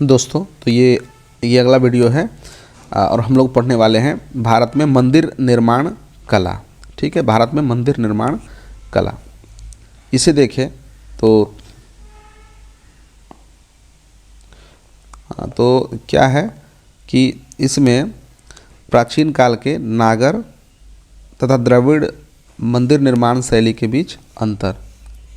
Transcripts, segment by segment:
दोस्तों, तो ये अगला वीडियो है और हम लोग पढ़ने वाले हैं भारत में मंदिर निर्माण कला। ठीक है, भारत में मंदिर निर्माण कला। इसे देखें तो क्या है कि इसमें प्राचीन काल के नागर तथा द्रविड़ मंदिर निर्माण शैली के बीच अंतर।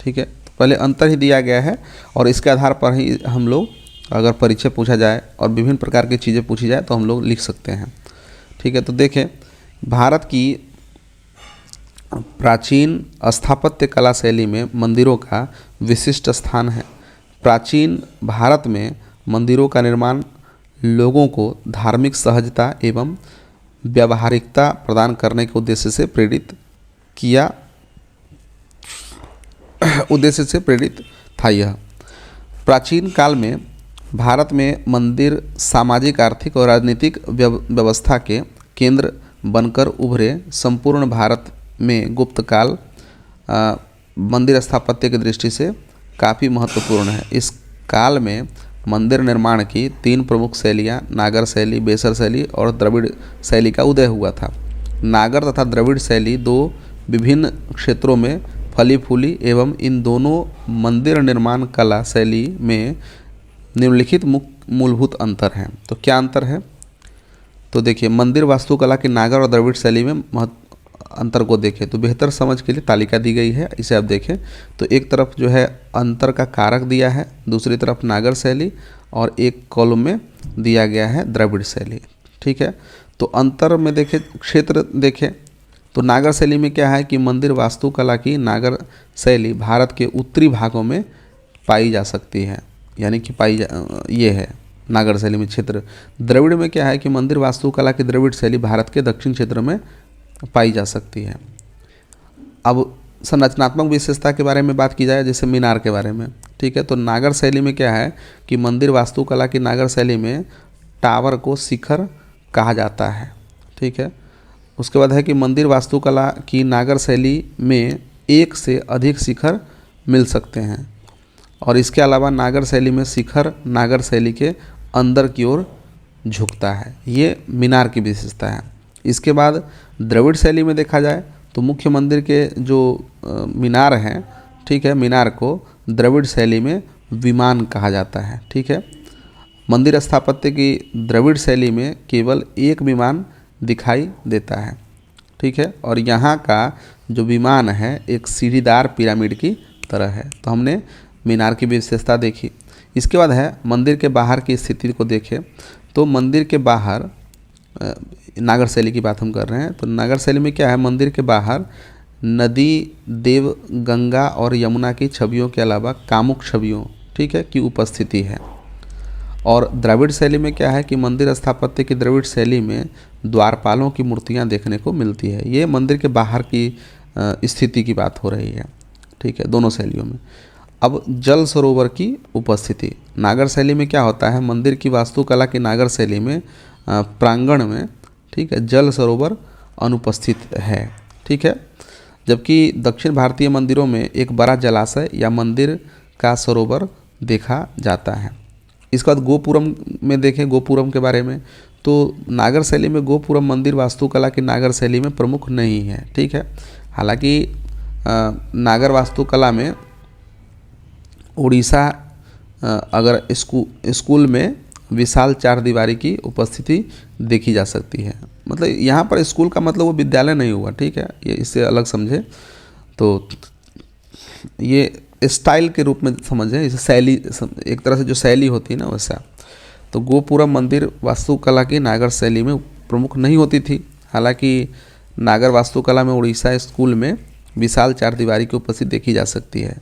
ठीक है, तो पहले अंतर ही दिया गया है और इसके आधार पर ही हम लोग अगर परिचय पूछा जाए और विभिन्न प्रकार की चीज़ें पूछी जाए तो हम लोग लिख सकते हैं। ठीक है, तो देखें, भारत की प्राचीन स्थापत्य कला शैली में मंदिरों का विशिष्ट स्थान है। प्राचीन भारत में मंदिरों का निर्माण लोगों को धार्मिक सहजता एवं व्यावहारिकता प्रदान करने के उद्देश्य से प्रेरित था। यह प्राचीन काल में भारत में मंदिर सामाजिक, आर्थिक और राजनीतिक व्यवस्था के केंद्र बनकर उभरे। संपूर्ण भारत में गुप्त काल मंदिर स्थापत्य की दृष्टि से काफ़ी महत्वपूर्ण है। इस काल में मंदिर निर्माण की 3 प्रमुख शैलियाँ नागर शैली, बेसर शैली और द्रविड़ शैली का उदय हुआ था। नागर तथा द्रविड़ शैली 2 विभिन्न क्षेत्रों में फली फूली एवं इन दोनों मंदिर निर्माण कला शैली में निम्नलिखित मूलभूत अंतर हैं। तो क्या अंतर है? तो देखिए, मंदिर वास्तुकला की नागर और द्रविड़ शैली में अंतर को देखें तो बेहतर समझ के लिए तालिका दी गई है। इसे आप देखें तो एक तरफ जो है अंतर का कारक दिया है, दूसरी तरफ नागर शैली और एक कॉलम में दिया गया है द्रविड़ शैली। ठीक है, तो अंतर में देखें, क्षेत्र देखें तो नागर शैली में क्या है कि मंदिर वास्तुकला की नागर शैली भारत के उत्तरी भागों में पाई जा सकती है, यानी कि ये है नागर शैली में क्षेत्र। द्रविड़ में क्या है कि मंदिर वास्तुकला की द्रविड़ शैली भारत के दक्षिण क्षेत्र में पाई जा सकती है। अब संरचनात्मक विशेषता के बारे में बात की जाए, जैसे मीनार के बारे में। ठीक है, तो नागर शैली में क्या है कि मंदिर वास्तुकला की नागर शैली में टावर को शिखर कहा जाता है। ठीक है, उसके बाद है कि मंदिर वास्तुकला की नागर शैली में 1 से अधिक शिखर मिल सकते हैं और इसके अलावा नागर शैली में शिखर नागर शैली के अंदर की ओर झुकता है। ये मीनार की विशेषता है। इसके बाद द्रविड़ शैली में देखा जाए तो मुख्य मंदिर के जो मीनार हैं, ठीक है, मीनार को द्रविड़ शैली में विमान कहा जाता है। ठीक है, मंदिर स्थापत्य की द्रविड़ शैली में केवल एक विमान दिखाई देता है। ठीक है, और यहाँ का जो विमान है एक सीढ़ीदार पिरामिड की तरह है। तो हमने मीनार की विशेषता देखी। इसके बाद है मंदिर के बाहर की स्थिति को देखें तो मंदिर के बाहर नागर शैली की बात हम कर रहे हैं। तो नागर शैली में क्या है, मंदिर के बाहर नदी, देव, गंगा और यमुना की छवियों के अलावा कामुक छवियों, ठीक है, की उपस्थिति है। और द्रविड़ शैली में क्या है कि मंदिर स्थापत्य की द्रविड़ शैली में द्वारपालों की मूर्तियां देखने को मिलती है। ये मंदिर के बाहर की स्थिति की बात हो रही है। ठीक है, दोनों शैलियों में। अब जल सरोवर की उपस्थिति। नागर शैली में क्या होता है, मंदिर की वास्तुकला की नागर शैली में प्रांगण में, ठीक है, जल सरोवर अनुपस्थित है। ठीक है, जबकि दक्षिण भारतीय मंदिरों में एक बड़ा जलाशय या मंदिर का सरोवर देखा जाता है। इसके बाद गोपुरम में देखें, गोपुरम के बारे में, तो नागर शैली में गोपुरम मंदिर वास्तुकला की नागर शैली में प्रमुख नहीं है। ठीक है, हालांकि नागर वास्तुकला में उड़ीसा अगर स्कूल में विशाल 4 दीवारी की उपस्थिति देखी जा सकती है। मतलब यहाँ पर स्कूल का मतलब वो विद्यालय नहीं हुआ। ठीक है, ये इससे अलग समझे तो ये स्टाइल के रूप में समझें, इसे शैली, एक तरह से जो शैली होती है ना वैसा। तो गोपुरम मंदिर वास्तुकला की नागर शैली में प्रमुख नहीं होती थी। हालांकि नागर वास्तुकला में उड़ीसा स्कूल में विशाल 4 दीवारी की उपस्थिति देखी जा सकती है।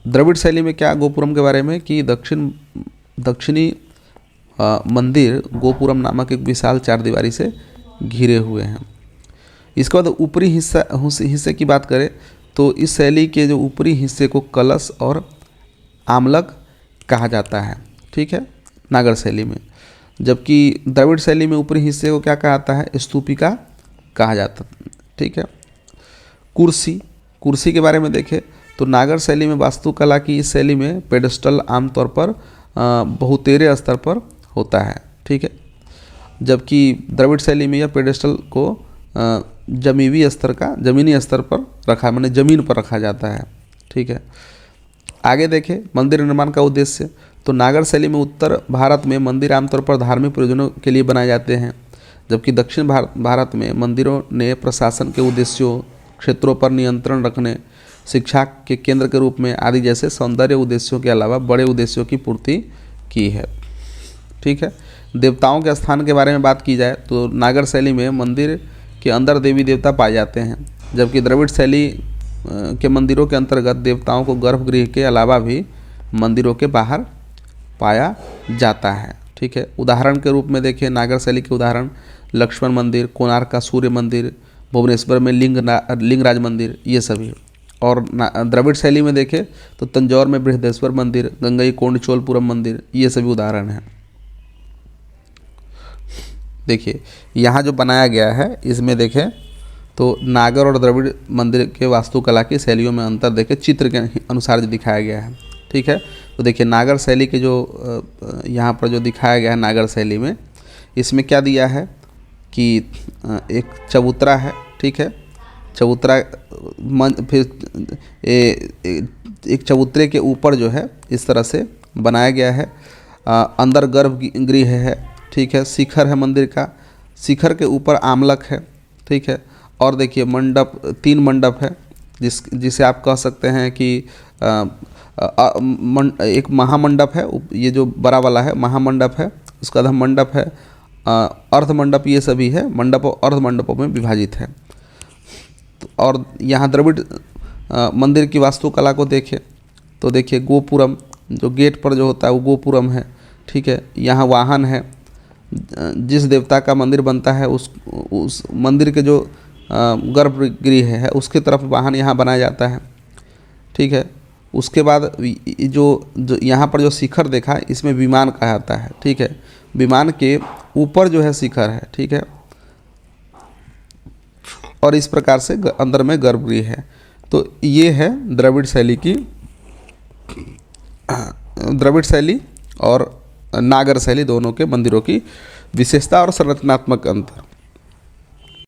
द्रविड़ शैली में क्या गोपुरम के बारे में कि दक्षिणी मंदिर गोपुरम नामक एक विशाल 4 दीवारी से घिरे हुए हैं। इसके बाद ऊपरी हिस्से की बात करें तो इस शैली के जो ऊपरी हिस्से को कलश और आमलक कहा जाता है। ठीक है, नागर शैली में। जबकि द्रविड़ शैली में ऊपरी हिस्से को क्या कहा जाता है, स्तूपिका कहा जाता है। ठीक है, कुर्सी के बारे में देखें तो नागर शैली में वास्तुकला की इस शैली में पेडेस्टल आमतौर पर बहुतेरे स्तर पर होता है, ठीक है। जबकि द्रविड़ शैली में यह पेडेस्टल को जमीनी स्तर पर रखा, माने ज़मीन पर रखा जाता है, ठीक है। आगे देखें मंदिर निर्माण का उद्देश्य। तो नागर शैली में उत्तर भारत में मंदिर आमतौर पर धार्मिक प्रयोजनों के लिए बनाए जाते हैं, जबकि दक्षिण भारत में मंदिरों ने प्रशासन के उद्देश्यों, क्षेत्रों पर नियंत्रण रखने, शिक्षा के केंद्र के रूप में आदि जैसे सौंदर्य उद्देश्यों के अलावा बड़े उद्देश्यों की पूर्ति की है, ठीक है। देवताओं के स्थान के बारे में बात की जाए तो नागर शैली में मंदिर के अंदर देवी देवता पाए जाते हैं, जबकि द्रविड़ शैली के मंदिरों के अंतर्गत देवताओं को गर्भगृह के अलावा भी मंदिरों के बाहर पाया जाता है, ठीक है। उदाहरण के रूप में देखिए नागर शैली के उदाहरण लक्ष्मण मंदिर, कोणार्क का सूर्य मंदिर, भुवनेश्वर में लिंगराज मंदिर, ये सभी। और द्रविड़ शैली में देखें तो तंजौर में बृहदेश्वर मंदिर, गंगईकोंड चोलपुरम मंदिर, ये सभी उदाहरण हैं। देखिए यहाँ जो बनाया गया है इसमें देखें तो नागर और द्रविड़ मंदिर के वास्तुकला की शैलियों में अंतर देखें चित्र के अनुसार जो दिखाया गया है, ठीक है। तो देखिए नागर शैली के जो यहाँ पर जो दिखाया गया है नागर शैली में, इसमें क्या दिया है कि एक चबूतरा है, ठीक है। चबूतरा फिर एक चबूतरे के ऊपर जो है इस तरह से बनाया गया है, अंदर गर्भगृह है, ठीक है। शिखर है मंदिर का, शिखर के ऊपर आमलक है, ठीक है। और देखिए मंडप, 3 मंडप है, जिसे आप कह सकते हैं कि एक महामंडप है, ये जो बड़ा वाला है महामंडप है, उसका अधम मंडप है, अर्ध मंडप, ये सभी है, मंडप और अर्ध मंडपों में विभाजित है। और यहाँ द्रविड़ मंदिर की वास्तुकला को देखें तो देखिए गोपुरम, जो गेट पर जो होता है वो गोपुरम है, ठीक है। यहाँ वाहन है, जिस देवता का मंदिर बनता है उस मंदिर के जो गर्भगृह है उसके तरफ वाहन यहाँ बनाया जाता है, ठीक है। उसके बाद जो यहाँ पर जो शिखर देखा इसमें विमान कहा जाता है, ठीक है। विमान के ऊपर जो है शिखर है, ठीक है। और इस प्रकार से अंदर में गर्भगृह है। तो ये है द्रविड़ शैली और नागर शैली दोनों के मंदिरों की विशेषता और संरचनात्मक अंतर।